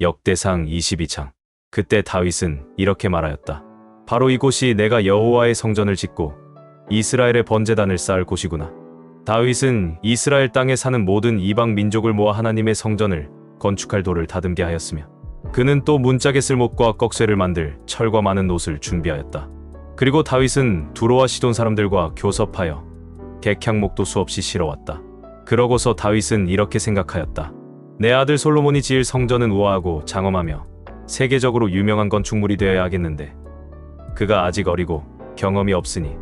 역대상 22장. 그때 다윗은 이렇게 말하였다. 바로 이곳이 내가 여호와의 성전을 짓고 이스라엘의 번제단을 쌓을 곳이구나. 다윗은 이스라엘 땅에 사는 모든 이방 민족을 모아 하나님의 성전을 건축할 돌을 다듬게 하였으며, 그는 또 문짝에 쓸 못과 꺽쇠를 만들 철과 많은 옷을 준비하였다. 그리고 다윗은 두로와 시돈 사람들과 교섭하여 객향목도 수없이 실어왔다. 그러고서 다윗은 이렇게 생각하였다. 내 아들 솔로몬이 지을 성전은 우아하고 장엄하며 세계적으로 유명한 건축물이 되어야 하겠는데, 그가 아직 어리고 경험이 없으니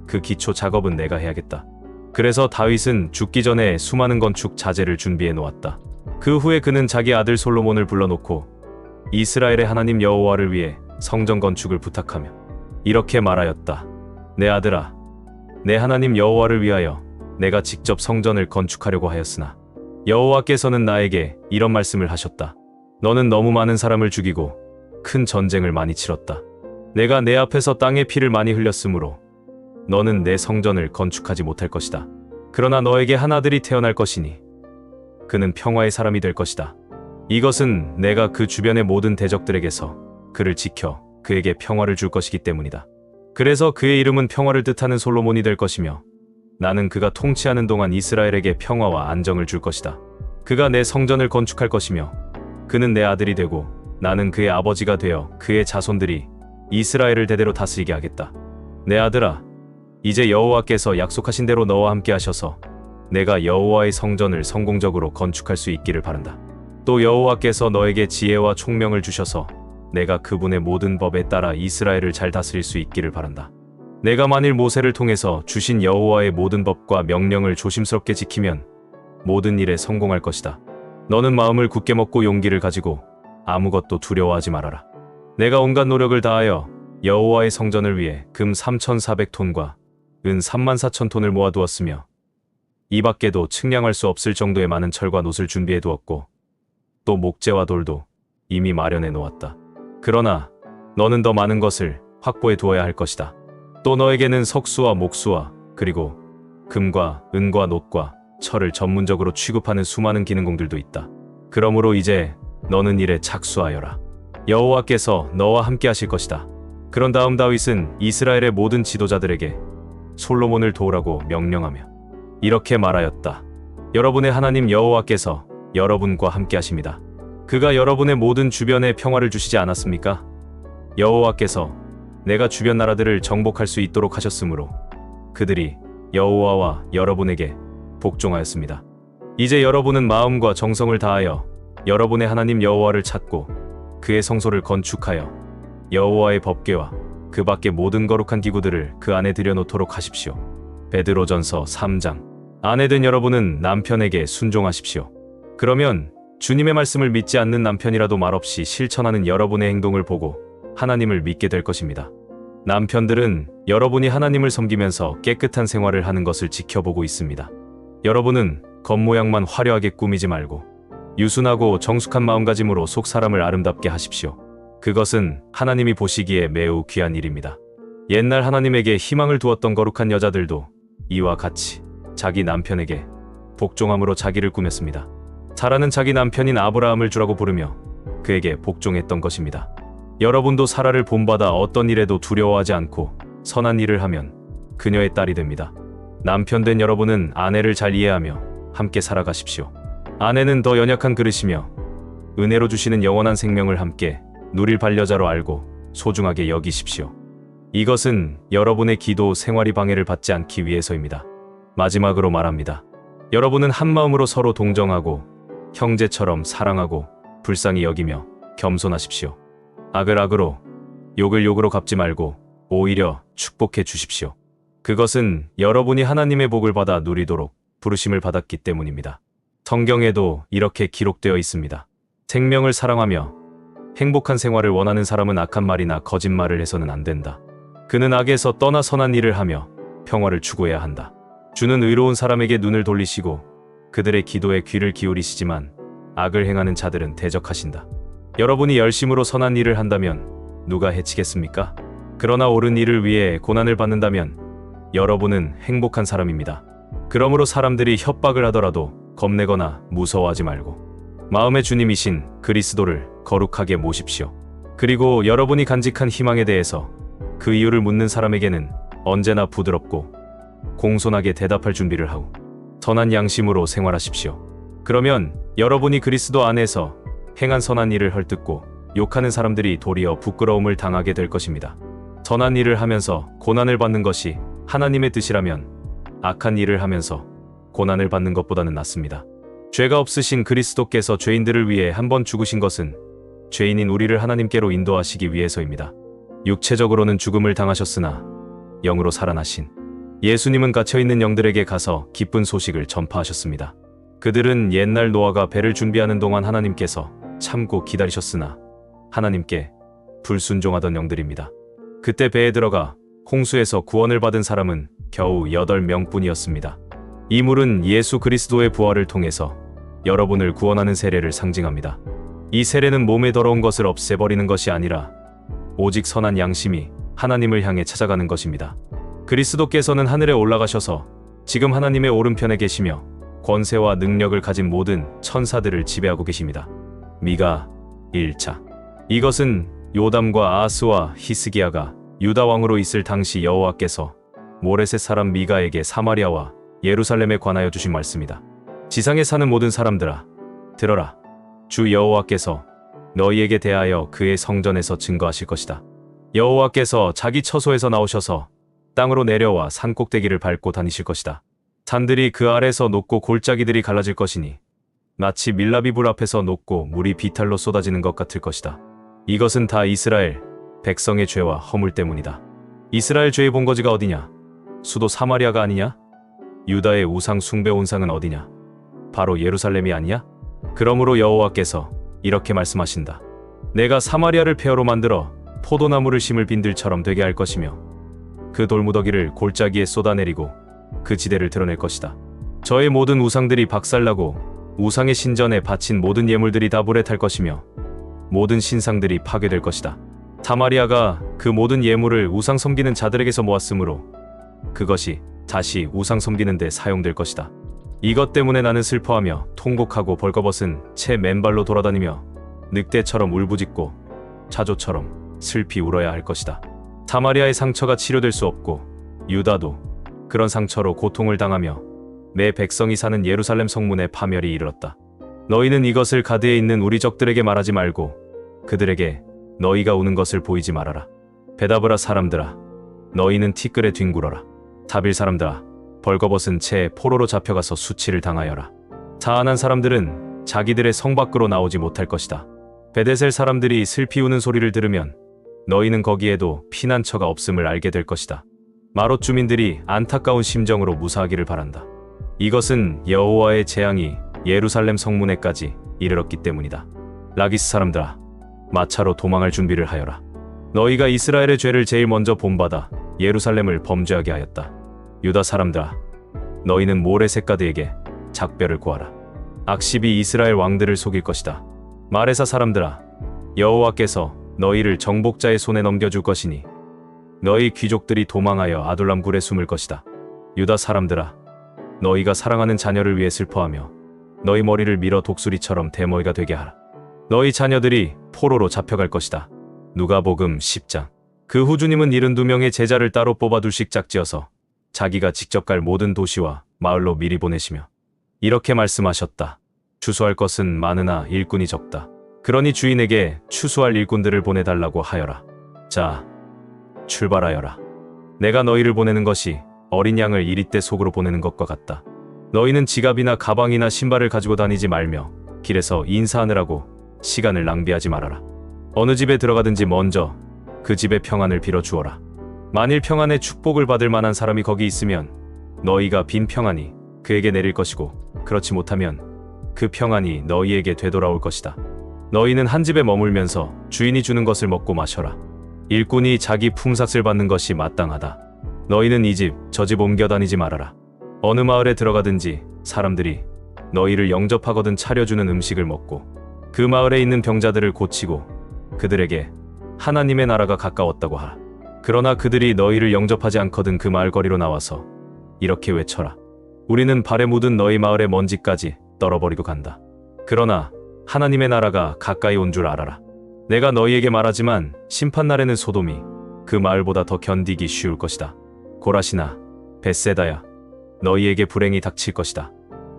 그 기초 작업은 내가 해야겠다. 그래서 다윗은 죽기 전에 수많은 건축 자재를 준비해 놓았다. 그 후에 그는 자기 아들 솔로몬을 불러놓고 이스라엘의 하나님 여호와를 위해 성전 건축을 부탁하며 이렇게 말하였다. 내 아들아, 내 하나님 여호와를 위하여 내가 직접 성전을 건축하려고 하였으나 여호와께서는 나에게 이런 말씀을 하셨다. 너는 너무 많은 사람을 죽이고 큰 전쟁을 많이 치렀다. 내가 내 앞에서 땅에 피를 많이 흘렸으므로 너는 내 성전을 건축하지 못할 것이다. 그러나 너에게 한 아들이 태어날 것이니 그는 평화의 사람이 될 것이다. 이것은 내가 그 주변의 모든 대적들에게서 그를 지켜 그에게 평화를 줄 것이기 때문이다. 그래서 그의 이름은 평화를 뜻하는 솔로몬이 될 것이며, 나는 그가 통치하는 동안 이스라엘에게 평화와 안정을 줄 것이다. 그가 내 성전을 건축할 것이며 그는 내 아들이 되고 나는 그의 아버지가 되어 그의 자손들이 이스라엘을 대대로 다스리게 하겠다. 내 아들아, 이제 여호와께서 약속하신 대로 너와 함께 하셔서 내가 여호와의 성전을 성공적으로 건축할 수 있기를 바란다. 또 여호와께서 너에게 지혜와 총명을 주셔서 내가 그분의 모든 법에 따라 이스라엘을 잘 다스릴 수 있기를 바란다. 내가 만일 모세를 통해서 주신 여호와의 모든 법과 명령을 조심스럽게 지키면 모든 일에 성공할 것이다. 너는 마음을 굳게 먹고 용기를 가지고 아무것도 두려워하지 말아라. 내가 온갖 노력을 다하여 여호와의 성전을 위해 금 3,400톤과 은 34,000톤을 모아두었으며, 이 밖에도 측량할 수 없을 정도의 많은 철과 놋을 준비해 두었고 또 목재와 돌도 이미 마련해 놓았다. 그러나 너는 더 많은 것을 확보해 두어야 할 것이다. 또 너에게는 석수와 목수와 그리고 금과 은과 놋과 철을 전문적으로 취급하는 수많은 기능공들도 있다. 그러므로 이제 너는 일에 착수하여라. 여호와께서 너와 함께 하실 것이다. 그런 다음 다윗은 이스라엘의 모든 지도자들에게 솔로몬을 도우라고 명령하며 이렇게 말하였다. 여러분의 하나님 여호와께서 여러분과 함께 하십니다. 그가 여러분의 모든 주변에 평화를 주시지 않았습니까? 여호와께서 내가 주변 나라들을 정복할 수 있도록 하셨으므로 그들이 여호와와 여러분에게 복종하였습니다. 이제 여러분은 마음과 정성을 다하여 여러분의 하나님 여호와를 찾고 그의 성소를 건축하여 여호와의 법궤와 그 밖의 모든 거룩한 기구들을 그 안에 들여놓도록 하십시오. 베드로전서 3장. 아내된 여러분은 남편에게 순종하십시오. 그러면 주님의 말씀을 믿지 않는 남편이라도 말없이 실천하는 여러분의 행동을 보고 하나님을 믿게 될 것입니다. 남편들은 여러분이 하나님을 섬기면서 깨끗한 생활을 하는 것을 지켜보고 있습니다. 여러분은 겉모양만 화려하게 꾸미지 말고 유순하고 정숙한 마음가짐으로 속 사람을 아름답게 하십시오. 그것은 하나님이 보시기에 매우 귀한 일입니다. 옛날 하나님에게 희망을 두었던 거룩한 여자들도 이와 같이 자기 남편에게 복종함으로 자기를 꾸몄습니다. 사라는 자기 남편인 아브라함을 주라고 부르며 그에게 복종했던 것입니다. 여러분도 사라를 본받아 어떤 일에도 두려워하지 않고 선한 일을 하면 그녀의 딸이 됩니다. 남편 된 여러분은 아내를 잘 이해하며 함께 살아가십시오. 아내는 더 연약한 그릇이며 은혜로 주시는 영원한 생명을 함께 누릴 반려자로 알고 소중하게 여기십시오. 이것은 여러분의 기도 생활이 방해를 받지 않기 위해서입니다. 마지막으로 말합니다. 여러분은 한마음으로 서로 동정하고 형제처럼 사랑하고 불쌍히 여기며 겸손하십시오. 악을 악으로, 욕을 욕으로 갚지 말고 오히려 축복해 주십시오. 그것은 여러분이 하나님의 복을 받아 누리도록 부르심을 받았기 때문입니다. 성경에도 이렇게 기록되어 있습니다. 생명을 사랑하며 행복한 생활을 원하는 사람은 악한 말이나 거짓말을 해서는 안 된다. 그는 악에서 떠나 선한 일을 하며 평화를 추구해야 한다. 주는 의로운 사람에게 눈을 돌리시고 그들의 기도에 귀를 기울이시지만 악을 행하는 자들은 대적하신다. 여러분이 열심으로 선한 일을 한다면 누가 해치겠습니까? 그러나 옳은 일을 위해 고난을 받는다면 여러분은 행복한 사람입니다. 그러므로 사람들이 협박을 하더라도 겁내거나 무서워하지 말고 마음의 주님이신 그리스도를 거룩하게 모십시오. 그리고 여러분이 간직한 희망에 대해서 그 이유를 묻는 사람에게는 언제나 부드럽고 공손하게 대답할 준비를 하고 선한 양심으로 생활하십시오. 그러면 여러분이 그리스도 안에서 행한 선한 일을 헐뜯고 욕하는 사람들이 도리어 부끄러움을 당하게 될 것입니다. 선한 일을 하면서 고난을 받는 것이 하나님의 뜻이라면 악한 일을 하면서 고난을 받는 것보다는 낫습니다. 죄가 없으신 그리스도께서 죄인들을 위해 한 번 죽으신 것은 죄인인 우리를 하나님께로 인도하시기 위해서입니다. 육체적으로는 죽음을 당하셨으나 영으로 살아나신 예수님은 갇혀있는 영들에게 가서 기쁜 소식을 전파하셨습니다. 그들은 옛날 노아가 배를 준비하는 동안 하나님께서 참고 기다리셨으나 하나님께 불순종하던 영들입니다. 그때 배에 들어가 홍수에서 구원을 받은 사람은 겨우 8명뿐이었습니다. 이 물은 예수 그리스도의 부활을 통해서 여러분을 구원하는 세례를 상징합니다. 이 세례는 몸에 더러운 것을 없애버리는 것이 아니라 오직 선한 양심이 하나님을 향해 찾아가는 것입니다. 그리스도께서는 하늘에 올라가셔서 지금 하나님의 오른편에 계시며 권세와 능력을 가진 모든 천사들을 지배하고 계십니다. 미가 1차. 이것은 요담과 아하스와 히스기야가 유다 왕으로 있을 당시 여호와께서 모레셋 사람 미가에게 사마리아와 예루살렘에 관하여 주신 말씀이다. 지상에 사는 모든 사람들아, 들어라. 주 여호와께서 너희에게 대하여 그의 성전에서 증거하실 것이다. 여호와께서 자기 처소에서 나오셔서 땅으로 내려와 산꼭대기를 밟고 다니실 것이다. 산들이 그 아래서 녹고 골짜기들이 갈라질 것이니 마치 밀라비불 앞에서 녹고 물이 비탈로 쏟아지는 것 같을 것이다. 이것은 다 이스라엘 백성의 죄와 허물 때문이다. 이스라엘 죄의 본거지가 어디냐? 수도 사마리아가 아니냐? 유다의 우상 숭배 온상은 어디냐? 바로 예루살렘이 아니냐? 그러므로 여호와께서 이렇게 말씀하신다. 내가 사마리아를 폐허로 만들어 포도나무를 심을 빈들처럼 되게 할 것이며 그 돌무더기를 골짜기에 쏟아내리고 그 지대를 드러낼 것이다. 저의 모든 우상들이 박살나고 우상의 신전에 바친 모든 예물들이 다 불에 탈 것이며 모든 신상들이 파괴될 것이다. 사마리아가 그 모든 예물을 우상 섬기는 자들에게서 모았으므로 그것이 다시 우상 섬기는 데 사용될 것이다. 이것 때문에 나는 슬퍼하며 통곡하고 벌거벗은 채 맨발로 돌아다니며 늑대처럼 울부짖고 차조처럼 슬피 울어야 할 것이다. 사마리아의 상처가 치료될 수 없고 유다도 그런 상처로 고통을 당하며 내 백성이 사는 예루살렘 성문에 파멸이 이르렀다. 너희는 이것을 가드에 있는 우리 적들에게 말하지 말고 그들에게 너희가 우는 것을 보이지 말아라. 베다브라 사람들아, 너희는 티끌에 뒹굴어라. 다빌 사람들아, 벌거벗은 채 포로로 잡혀가서 수치를 당하여라. 자한한 사람들은 자기들의 성 밖으로 나오지 못할 것이다. 베데셀 사람들이 슬피 우는 소리를 들으면 너희는 거기에도 피난처가 없음을 알게 될 것이다. 마롯 주민들이 안타까운 심정으로 무사하기를 바란다. 이것은 여호와의 재앙이 예루살렘 성문에까지 이르렀기 때문이다. 라기스 사람들아, 마차로 도망할 준비를 하여라. 너희가 이스라엘의 죄를 제일 먼저 본받아 예루살렘을 범죄하게 하였다. 유다 사람들아, 너희는 모레셋가드에게 작별을 구하라. 악십이 이스라엘 왕들을 속일 것이다. 마레사 사람들아, 여호와께서 너희를 정복자의 손에 넘겨줄 것이니 너희 귀족들이 도망하여 아둘람 굴에 숨을 것이다. 유다 사람들아, 너희가 사랑하는 자녀를 위해 슬퍼하며 너희 머리를 밀어 독수리처럼 대머리가 되게 하라. 너희 자녀들이 포로로 잡혀갈 것이다. 누가복음 10장. 그 후 주님은 72명의 제자를 따로 뽑아 둘씩 짝지어서 자기가 직접 갈 모든 도시와 마을로 미리 보내시며 이렇게 말씀하셨다. 추수할 것은 많으나 일꾼이 적다. 그러니 주인에게 추수할 일꾼들을 보내달라고 하여라. 자, 출발하여라. 내가 너희를 보내는 것이 어린 양을 이리떼 속으로 보내는 것과 같다. 너희는 지갑이나 가방이나 신발을 가지고 다니지 말며 길에서 인사하느라고 시간을 낭비하지 말아라. 어느 집에 들어가든지 먼저 그 집의 평안을 빌어 주어라. 만일 평안의 축복을 받을 만한 사람이 거기 있으면 너희가 빈 평안이 그에게 내릴 것이고 그렇지 못하면 그 평안이 너희에게 되돌아올 것이다. 너희는 한 집에 머물면서 주인이 주는 것을 먹고 마셔라. 일꾼이 자기 품삯을 받는 것이 마땅하다. 너희는 이 집, 저 집 옮겨 다니지 말아라. 어느 마을에 들어가든지 사람들이 너희를 영접하거든 차려주는 음식을 먹고 그 마을에 있는 병자들을 고치고 그들에게 하나님의 나라가 가까웠다고 하라. 그러나 그들이 너희를 영접하지 않거든 그 마을 거리로 나와서 이렇게 외쳐라. 우리는 발에 묻은 너희 마을의 먼지까지 떨어버리고 간다. 그러나 하나님의 나라가 가까이 온 줄 알아라. 내가 너희에게 말하지만 심판날에는 소돔이 그 마을보다 더 견디기 쉬울 것이다. 고라시나 벳세다야, 너희에게 불행이 닥칠 것이다.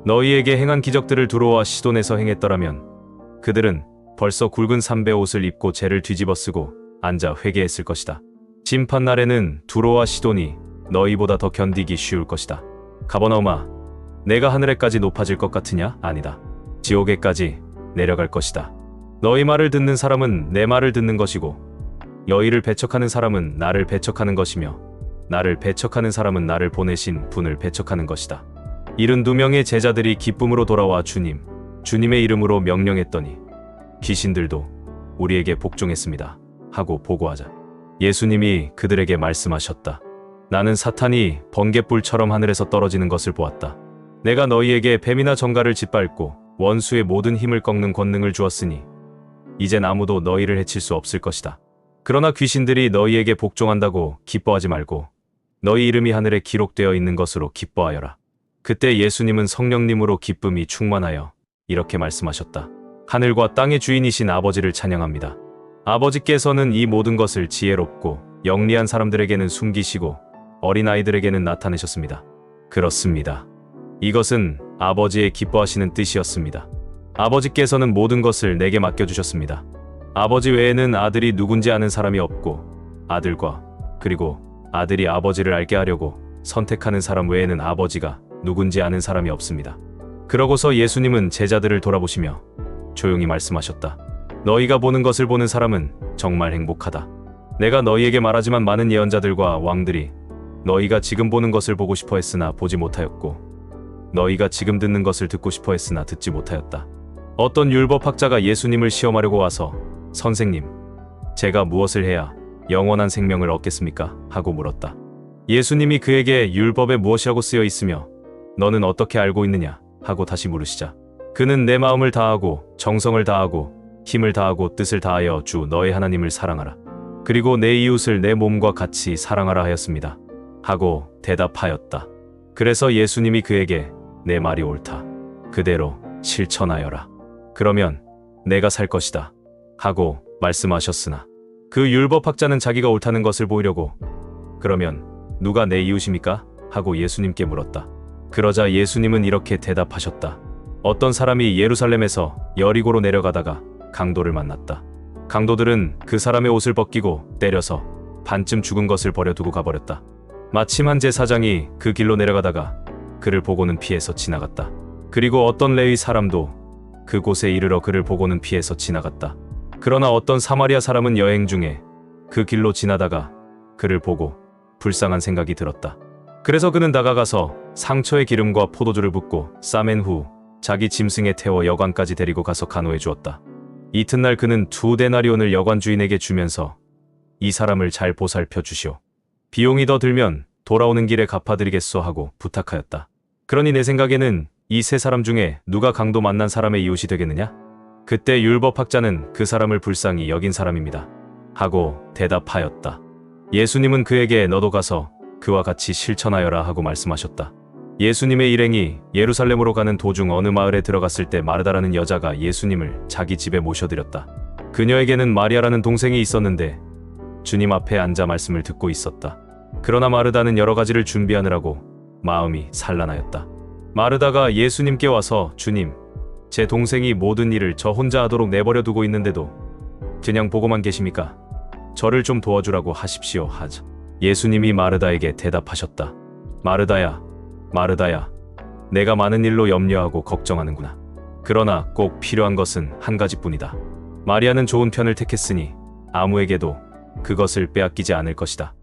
너희에게 행한 기적들을 두로와 시돈에서 행했더라면 그들은 벌써 굵은 삼배 옷을 입고 재를 뒤집어 쓰고 앉아 회개했을 것이다. 심판날에는 두로와 시돈이 너희보다 더 견디기 쉬울 것이다. 가버나움아, 내가 하늘에까지 높아질 것 같으냐? 아니다. 지옥에까지 내려갈 것이다. 너희 말을 듣는 사람은 내 말을 듣는 것이고 너희를 배척하는 사람은 나를 배척하는 것이며 나를 배척하는 사람은 나를 보내신 분을 배척하는 것이다. 72명의 제자들이 기쁨으로 돌아와 주님의 이름으로 명령했더니 귀신들도 우리에게 복종했습니다 하고 보고하자 예수님이 그들에게 말씀하셨다. 나는 사탄이 번갯불처럼 하늘에서 떨어지는 것을 보았다. 내가 너희에게 뱀이나 정갈을 짓밟고 원수의 모든 힘을 꺾는 권능을 주었으니 이젠 아무도 너희를 해칠 수 없을 것이다. 그러나 귀신들이 너희에게 복종한다고 기뻐하지 말고 너희 이름이 하늘에 기록되어 있는 것으로 기뻐하여라. 그때 예수님은 성령님으로 기쁨이 충만하여 이렇게 말씀하셨다. 하늘과 땅의 주인이신 아버지를 찬양합니다. 아버지께서는 이 모든 것을 지혜롭고 영리한 사람들에게는 숨기시고 어린아이들에게는 나타내셨습니다. 그렇습니다. 이것은 아버지의 기뻐하시는 뜻이었습니다. 아버지께서는 모든 것을 내게 맡겨주셨습니다. 아버지 외에는 아들이 누군지 아는 사람이 없고 아들과 그리고 아들이 아버지를 알게 하려고 선택하는 사람 외에는 아버지가 누군지 아는 사람이 없습니다. 그러고서 예수님은 제자들을 돌아보시며 조용히 말씀하셨다. 너희가 보는 것을 보는 사람은 정말 행복하다. 내가 너희에게 말하지만 많은 예언자들과 왕들이 너희가 지금 보는 것을 보고 싶어 했으나 보지 못하였고 너희가 지금 듣는 것을 듣고 싶어 했으나 듣지 못하였다. 어떤 율법학자가 예수님을 시험하려고 와서 선생님, 제가 무엇을 해야 영원한 생명을 얻겠습니까? 하고 물었다. 예수님이 그에게 율법에 무엇이라고 쓰여 있으며 너는 어떻게 알고 있느냐? 하고 다시 물으시자 그는 내 마음을 다하고 정성을 다하고 힘을 다하고 뜻을 다하여 주 너의 하나님을 사랑하라. 그리고 내 이웃을 내 몸과 같이 사랑하라 하였습니다. 하고 대답하였다. 그래서 예수님이 그에게 내 말이 옳다. 그대로 실천하여라. 그러면 내가 살 것이다. 하고 말씀하셨으나 그 율법학자는 자기가 옳다는 것을 보이려고 그러면 누가 내 이웃입니까? 하고 예수님께 물었다. 그러자 예수님은 이렇게 대답하셨다. 어떤 사람이 예루살렘에서 여리고로 내려가다가 강도를 만났다. 강도들은 그 사람의 옷을 벗기고 때려서 반쯤 죽은 것을 버려두고 가버렸다. 마침 한 제사장이 그 길로 내려가다가 그를 보고는 피해서 지나갔다. 그리고 어떤 레위 사람도 그곳에 이르러 그를 보고는 피해서 지나갔다. 그러나 어떤 사마리아 사람은 여행 중에 그 길로 지나다가 그를 보고 불쌍한 생각이 들었다. 그래서 그는 다가가서 상처에 기름과 포도주를 붓고 싸맨 후 자기 짐승에 태워 여관까지 데리고 가서 간호해 주었다. 이튿날 그는 2데나리온을 여관 주인에게 주면서 이 사람을 잘 보살펴 주시오. 비용이 더 들면 돌아오는 길에 갚아드리겠소 하고 부탁하였다. 그러니 내 생각에는 이 세 사람 중에 누가 강도 만난 사람의 이웃이 되겠느냐? 그때 율법학자는 그 사람을 불쌍히 여긴 사람입니다. 하고 대답하였다. 예수님은 그에게 너도 가서 그와 같이 실천하여라 하고 말씀하셨다. 예수님의 일행이 예루살렘으로 가는 도중 어느 마을에 들어갔을 때 마르다라는 여자가 예수님을 자기 집에 모셔드렸다. 그녀에게는 마리아라는 동생이 있었는데 주님 앞에 앉아 말씀을 듣고 있었다. 그러나 마르다는 여러 가지를 준비하느라고 마음이 산란하였다. 마르다가 예수님께 와서 주님, 제 동생이 모든 일을 저 혼자 하도록 내버려 두고 있는데도 그냥 보고만 계십니까? 저를 좀 도와주라고 하십시오 하자 예수님이 마르다에게 대답하셨다. 마르다야, 마르다야, 내가 많은 일로 염려하고 걱정하는구나. 그러나 꼭 필요한 것은 한 가지뿐이다. 마리아는 좋은 편을 택했으니 아무에게도 그것을 빼앗기지 않을 것이다.